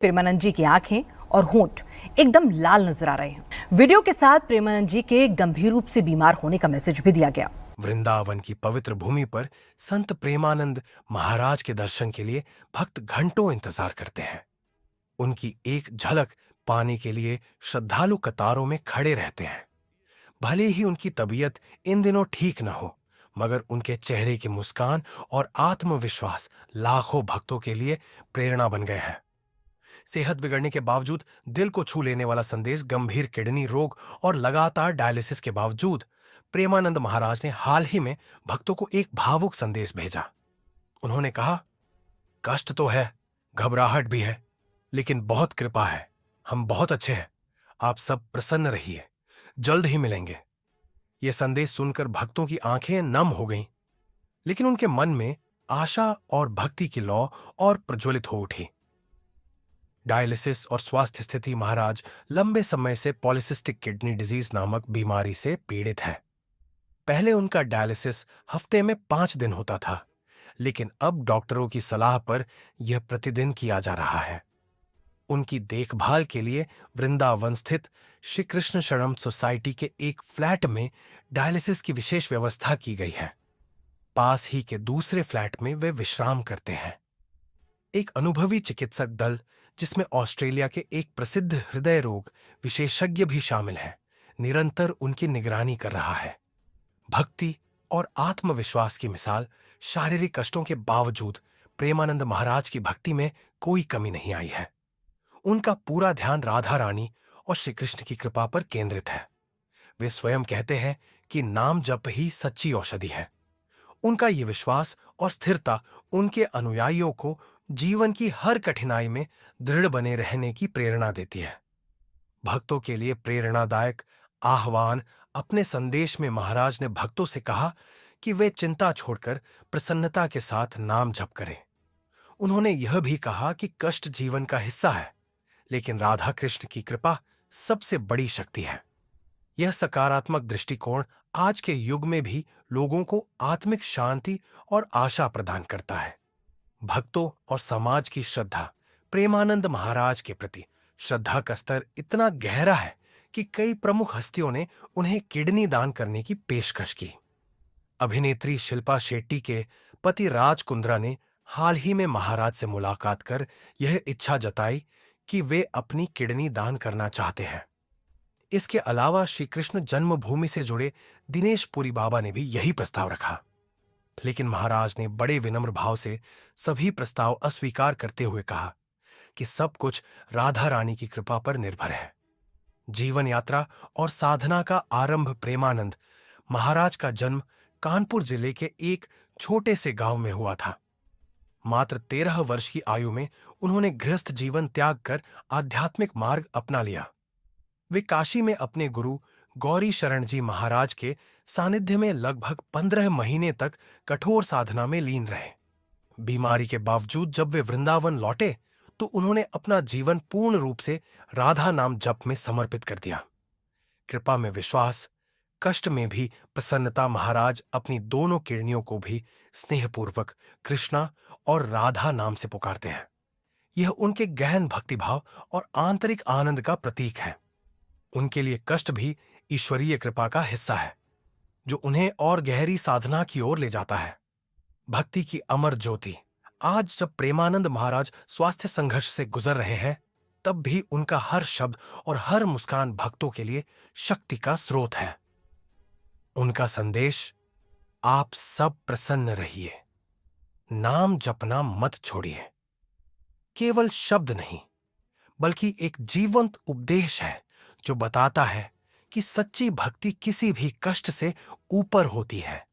प्रेमानंद जी की आंखें और होंठ एकदम लाल नजर आ रहे हैं। वीडियो के साथ प्रेमानंद जी के गंभीर रूप से बीमार होने का मैसेज भी दिया गया। वृंदावन की पवित्र भूमि पर संत प्रेमानंद महाराज के दर्शन के लिए भक्त घंटों इंतजार करते हैं। उनकी एक झलक पाने के लिए श्रद्धालु कतारों में खड़े रहते हैं। भले ही उनकी तबीयत इन दिनों ठीक न हो, मगर उनके चेहरे की मुस्कान और आत्मविश्वास लाखों भक्तों के लिए प्रेरणा बन गए हैं। सेहत बिगड़ने के बावजूद दिल को छू लेने वाला संदेश, गंभीर किडनी रोग और लगातार डायलिसिस के बावजूद प्रेमानंद महाराज ने हाल ही में भक्तों को एक भावुक संदेश भेजा। उन्होंने कहा, कष्ट तो है, घबराहट भी है, लेकिन बहुत कृपा है। हम बहुत अच्छे हैं। आप सब प्रसन्न रहिए, जल्द ही मिलेंगे। यह संदेश सुनकर भक्तों की आंखें नम हो गईं, लेकिन उनके मन में आशा और भक्ति की लौ और प्रज्वलित हो उठी। डायलिसिस और स्वास्थ्य स्थिति महाराज लंबे समय से पॉलीसिस्टिक किडनी डिजीज नामक बीमारी से पीड़ित है। पहले उनका डायलिसिस हफ्ते में 5 दिन होता था, लेकिन अब डॉक्टरों की सलाह पर यह प्रतिदिन किया जा रहा है। उनकी देखभाल के लिए वृंदावन स्थित श्री कृष्ण शरणम सोसाइटी के एक फ्लैट में डायलिसिस की विशेष व्यवस्था की गई है। पास ही के दूसरे फ्लैट में वे विश्राम करते हैं। एक अनुभवी चिकित्सक दल, जिसमें ऑस्ट्रेलिया के एक प्रसिद्ध हृदय रोग विशेषज्ञ भी शामिल है, निरंतर उनकी निगरानी कर रहा है। भक्ति और आत्मविश्वास की मिसाल, शारीरिक कष्टों के बावजूद प्रेमानंद महाराज की भक्ति में कोई कमी नहीं आई है। उनका पूरा ध्यान राधा रानी और श्री कृष्ण की कृपा पर केंद्रित है। वे स्वयं कहते हैं कि नाम जप ही सच्ची औषधि है। उनका ये विश्वास और स्थिरता उनके अनुयायियों को जीवन की हर कठिनाई में दृढ़ बने रहने की प्रेरणा देती है। भक्तों के लिए प्रेरणादायक आह्वान अपने संदेश में महाराज ने भक्तों से कहा कि वे चिंता छोड़कर प्रसन्नता के साथ नाम जप करें। उन्होंने यह भी कहा कि कष्ट जीवन का हिस्सा है, लेकिन राधा कृष्ण की कृपा सबसे बड़ी शक्ति है। यह सकारात्मक दृष्टिकोण आज के युग में भी लोगों को आत्मिक शांति और आशा प्रदान करता है। भक्तों और समाज की श्रद्धा प्रेमानंद महाराज के प्रति श्रद्धा का स्तर इतना गहरा है कि कई प्रमुख हस्तियों ने उन्हें किडनी दान करने की पेशकश की। अभिनेत्री शिल्पा शेट्टी के पति राज कुंद्रा ने हाल ही में महाराज से मुलाकात कर यह इच्छा जताई कि वे अपनी किडनी दान करना चाहते हैं। इसके अलावा श्री कृष्ण जन्मभूमि से जुड़े दिनेश पुरी बाबा ने भी यही प्रस्ताव रखा, लेकिन महाराज ने बड़े विनम्र भाव से सभी प्रस्ताव अस्वीकार करते हुए कहा कि सब कुछ राधा रानी की कृपा पर निर्भर है। जीवन यात्रा और साधना का आरंभ प्रेमानंद महाराज का जन्म कानपुर जिले के एक छोटे से गांव में हुआ था। मात्र 13 वर्ष की आयु में उन्होंने गृहस्थ जीवन त्याग कर आध्यात्मिक मार्ग अपना लिया। वे काशी में अपने गुरु गौरी शरण जी महाराज के सानिध्य में लगभग 15 महीने तक कठोर साधना में लीन रहे। बीमारी के बावजूद जब वे वृंदावन लौटे तो उन्होंने अपना जीवन पूर्ण रूप से राधा नाम जप में समर्पित कर दिया। कृपा में विश्वास, कष्ट में भी प्रसन्नता महाराज अपनी दोनों किडनियों को भी स्नेहपूर्वक कृष्णा और राधा नाम से पुकारते हैं। यह उनके गहन भक्तिभाव और आंतरिक आनंद का प्रतीक है। उनके लिए कष्ट भी ईश्वरीय कृपा का हिस्सा है, जो उन्हें और गहरी साधना की ओर ले जाता है। भक्ति की अमर ज्योति। आज जब प्रेमानंद महाराज स्वास्थ्य संघर्ष से गुजर रहे हैं, तब भी उनका हर शब्द और हर मुस्कान भक्तों के लिए शक्ति का स्रोत है। उनका संदेश, आप सब प्रसन्न रहिए, नाम जपना मत छोड़िए, केवल शब्द नहीं बल्कि एक जीवंत उपदेश है जो बताता है कि सच्ची भक्ति किसी भी कष्ट से ऊपर होती है।